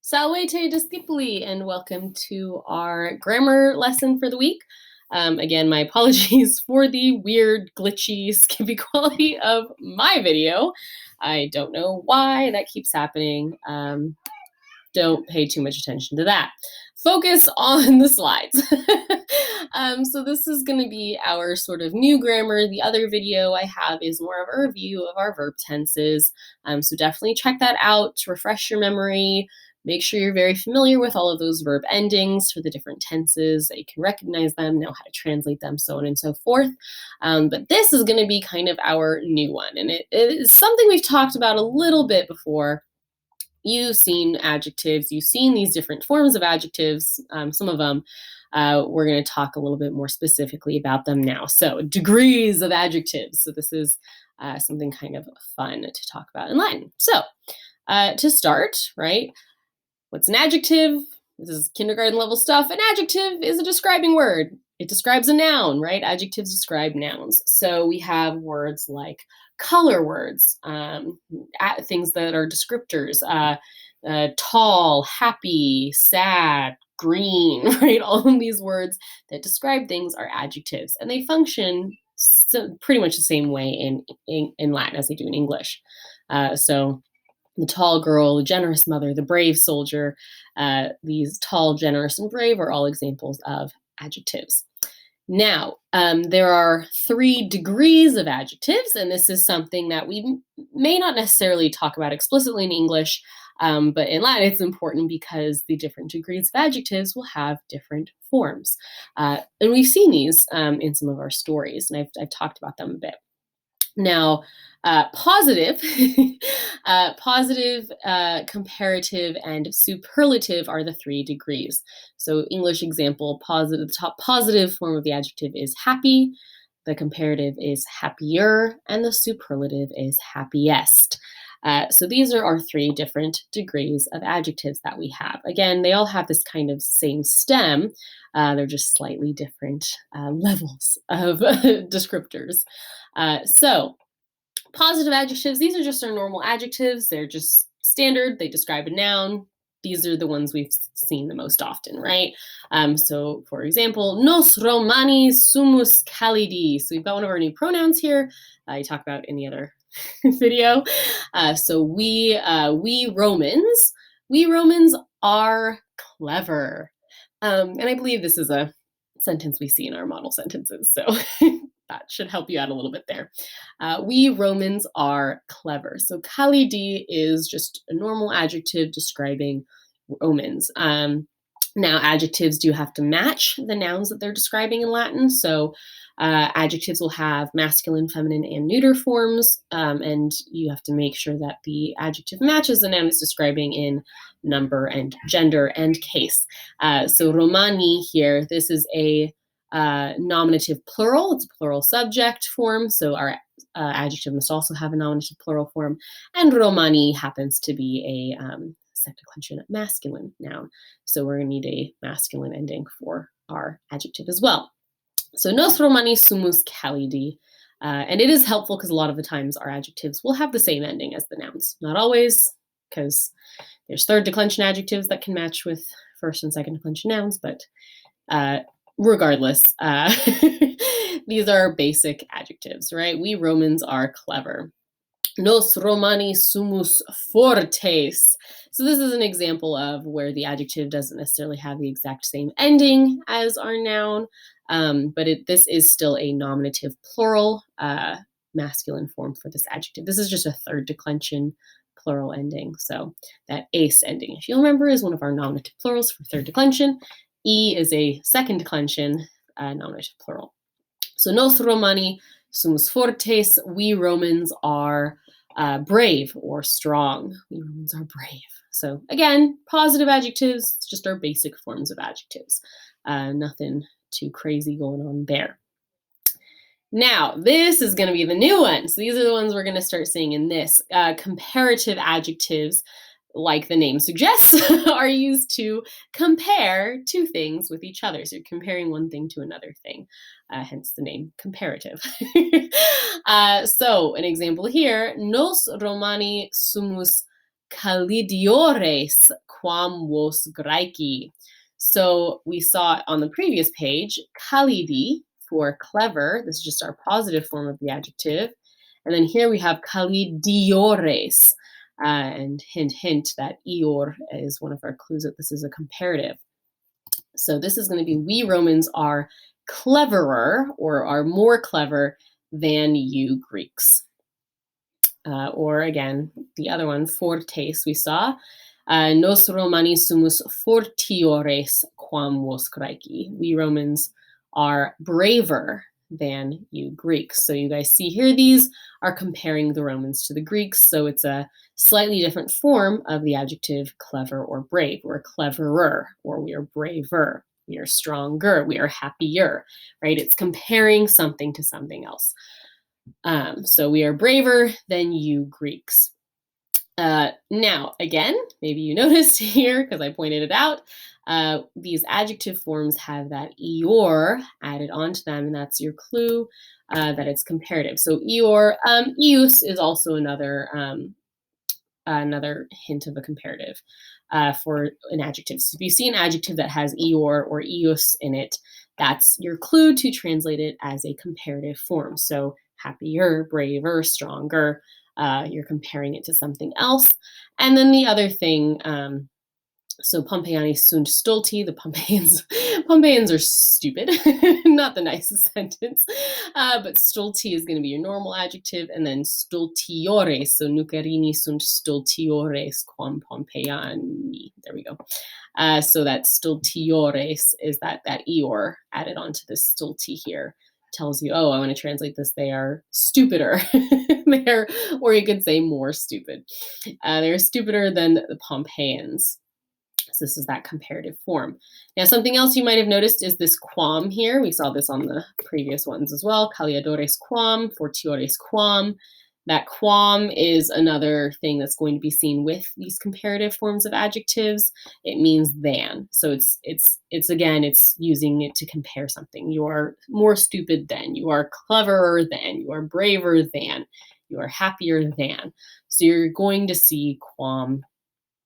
Salvete discipuli, and welcome to our grammar lesson for the week. Again, my apologies for the weird, glitchy, skippy quality of my video. I don't know why that keeps happening. Don't pay too much attention to that. Focus on the slides. So this is going to be our sort of new grammar. The other video I have is more of a review of our verb tenses. So definitely check that out to refresh your memory. Make sure you're very familiar with all of those verb endings for the different tenses, that you can recognize them, know how to translate them, so on and so forth. But this is going to be kind of our new one, and it is something we've talked about a little bit before. You've seen adjectives, you've seen these different forms of adjectives, some of them. We're going to talk a little bit more specifically about them now. So degrees of adjectives. So this is something kind of fun to talk about in Latin. So to start, right, what's an adjective? This is kindergarten level stuff. An adjective is a describing word. It describes a noun, right? Adjectives describe nouns. So we have words like color words, things that are descriptors, tall, happy, sad, green, right? All of these words that describe things are adjectives, and they function pretty much the same way in Latin as they do in English. So the tall girl, the generous mother, the brave soldier, these tall, generous, and brave are all examples of adjectives. Now, there are 3 degrees of adjectives, and this is something that we may not necessarily talk about explicitly in English, but in Latin it's important because the different degrees of adjectives will have different forms. And we've seen these in some of our stories, and I've talked about them a bit. Now, positive, comparative, and superlative are the 3 degrees. So English example, positive, the top positive form of the adjective is happy, the comparative is happier, and the superlative is happiest. So these are our 3 different degrees of adjectives that we have. Again, they all have this kind of same stem. They're just slightly different levels of descriptors. So positive adjectives, these are just our normal adjectives. They're just standard. They describe a noun. These are the ones we've seen the most often, right? So for example, nos Romani sumus calidi. So we've got one of our new pronouns here. I talk about in the other video. So we Romans are clever. And I believe this is a sentence we see in our model sentences. So that should help you out a little bit there. We Romans are clever. So calidi is just a normal adjective describing Romans. Now, adjectives do have to match the nouns that they're describing in Latin. So adjectives will have masculine, feminine, and neuter forms, and you have to make sure that the adjective matches the noun it's describing in number and gender and case. So Romani here, this is a nominative plural. It's a plural subject form, so our adjective must also have a nominative plural form. And Romani happens to be a second declension masculine noun, so we're going to need a masculine ending for our adjective as well. So nos Romani sumus calidi. And it is helpful because a lot of the times our adjectives will have the same ending as the nouns. Not always, because there's third declension adjectives that can match with first and second declension nouns, but regardless, these are basic adjectives, right? We Romans are clever. Nos Romani sumus fortes. So this is an example of where the adjective doesn't necessarily have the exact same ending as our noun, but this is still a nominative plural masculine form for this adjective. This is just a third declension plural ending. So that ace ending, if you'll remember, is one of our nominative plurals for third declension. E is a second declension nominative plural. So nos Romani sumus fortes. We Romans are brave or strong. We Romans are brave. So again, positive adjectives, just our basic forms of adjectives. Nothing too crazy going on there. Now, this is going to be the new one. So these are the ones we're going to start seeing in this. Comparative adjectives, like the name suggests, are used to compare two things with each other. So you're comparing one thing to another thing, hence the name comparative. So an example here, nos Romani sumus kalidiores quam vos Graeci. So we saw on the previous page, kalidi for clever. This is just our positive form of the adjective. And then here we have kalidiores. And hint, hint, that ior is one of our clues that this is a comparative. So this is going to be we Romans are cleverer or are more clever than you Greeks. Or again, the other one, fortes, we saw. Nos Romani sumus fortiores quam vos Graeci. We Romans are braver than you Greeks. So you guys see here, these are comparing the Romans to the Greeks. So it's a slightly different form of the adjective clever or brave. We're cleverer, or we are braver. We are stronger. We are happier, right? It's comparing something to something else. So we are braver than you Greeks. Now, again, maybe you noticed here, because I pointed it out, these adjective forms have that eor added onto them, and that's your clue that it's comparative. So eor, ius is also another hint of a comparative for an adjective. So if you see an adjective that has eor or ius in it, that's your clue to translate it as a comparative form. So happier, braver, stronger. You're comparing it to something else. And then the other thing, so Pompeiani sunt stulti, the Pompeians are stupid, not the nicest sentence, but stulti is going to be your normal adjective, and then stultiores, so nucerini sunt stultiores quam Pompeiani, there we go. So that stultiores is that eor added onto this stulti here. Tells you, oh, I want to translate this, they are stupider. They're, or you could say more stupid. They're stupider than the Pompeians. So this is that comparative form. Now, something else you might have noticed is this quam here. We saw this on the previous ones as well. Caliadores quam, fortiores quam. That quam is another thing that's going to be seen with these comparative forms of adjectives. It means than. So it's again, it's using it to compare something. You are more stupid than, you are cleverer than, you are braver than, you are happier than. So you're going to see quam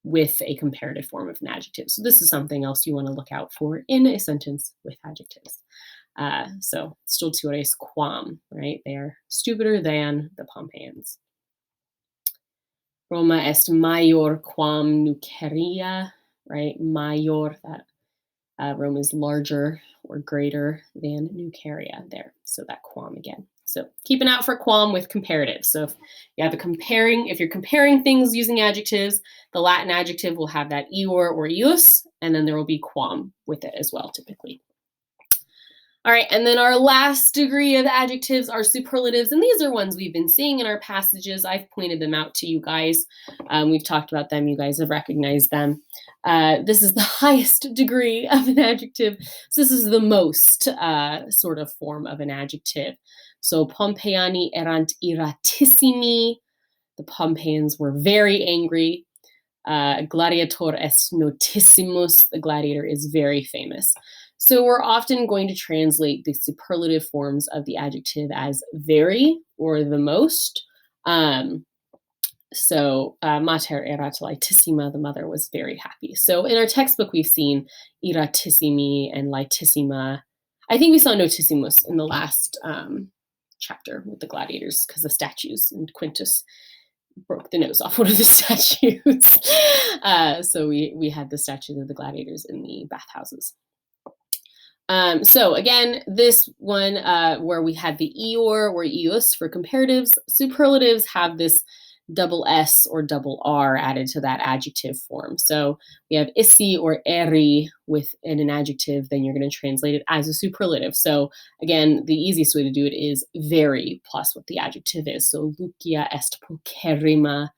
with a comparative form of an adjective. So this is something else you want to look out for in a sentence with adjectives. So stultiores quam, right? They are stupider than the Pompeians. Roma est maior quam nuceria, right? Maior, that Rome is larger or greater than nuceria there. So that quam again. So keep an eye out for quam with comparatives. So if you're comparing things using adjectives, the Latin adjective will have that eor or ius, and then there will be quam with it as well, typically. All right, and then our last degree of adjectives are superlatives, and these are ones we've been seeing in our passages. I've pointed them out to you guys. We've talked about them. You guys have recognized them. This is the highest degree of an adjective. So this is the most sort of form of an adjective. So Pompeiani erant iratissimi. The Pompeians were very angry. Gladiator est notissimus. The gladiator is very famous. So we're often going to translate the superlative forms of the adjective as very or the most. So mater erat laetissima, the mother was very happy. So in our textbook, we've seen iratissimi and laetissima. I think we saw notissimus in the last chapter with the gladiators because the statues, and Quintus broke the nose off one of the statues. So we had the statues of the gladiators in the bathhouses. So again, this one where we had the eor or ius for comparatives, superlatives have this double S or double R added to that adjective form. So we have issi or eri within an adjective, then you're going to translate it as a superlative. So again, the easiest way to do it is very plus what the adjective is. So Lucia est pulcherrima.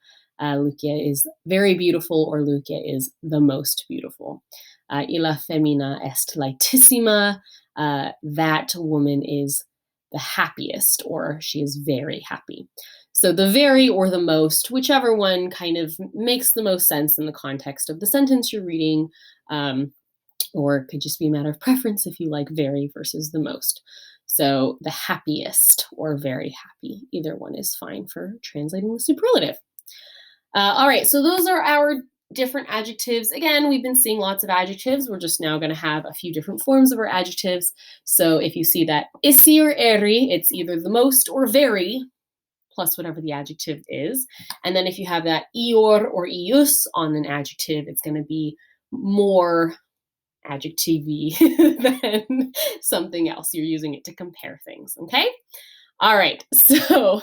Lucia is very beautiful, or Lucia is the most beautiful. Illa femina est laetissima. That woman is the happiest, or she is very happy. So the very or the most, whichever one kind of makes the most sense in the context of the sentence you're reading, or it could just be a matter of preference if you like very versus the most. So the happiest or very happy, either one is fine for translating the superlative. All right, so those are our different adjectives. Again, we've been seeing lots of adjectives. We're just now going to have a few different forms of our adjectives. So if you see that isi or eri, it's either the most or very, plus whatever the adjective is. And then if you have that ior or ius on an adjective, it's going to be more adjective-y than something else. You're using it to compare things, okay? All right, so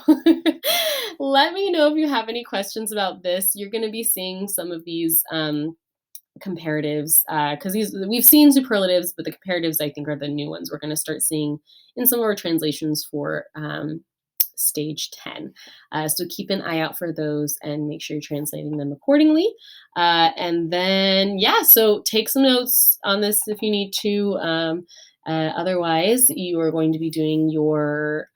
let me know if you have any questions about this. You're going to be seeing some of these comparatives because we've seen superlatives, but the comparatives I think are the new ones we're going to start seeing in some of our translations for stage 10. So keep an eye out for those and make sure you're translating them accordingly. And then, yeah, so take some notes on this if you need to. Otherwise, you are going to be doing your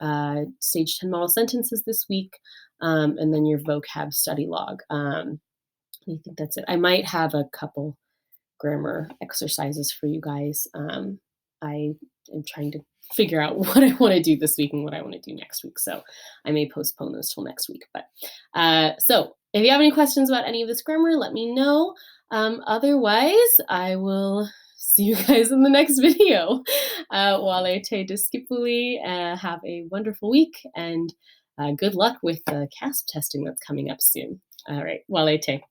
stage 10 model sentences this week and then your vocab study log. I think that's it. I might have a couple grammar exercises for you guys. I am trying to figure out what I want to do this week and what I want to do next week. So I may postpone those till next week. But so if you have any questions about any of this grammar, let me know. Otherwise, I will see you guys in the next video. Wale te diskipuli. Have a wonderful week and good luck with the CASP testing that's coming up soon. All right, wale te.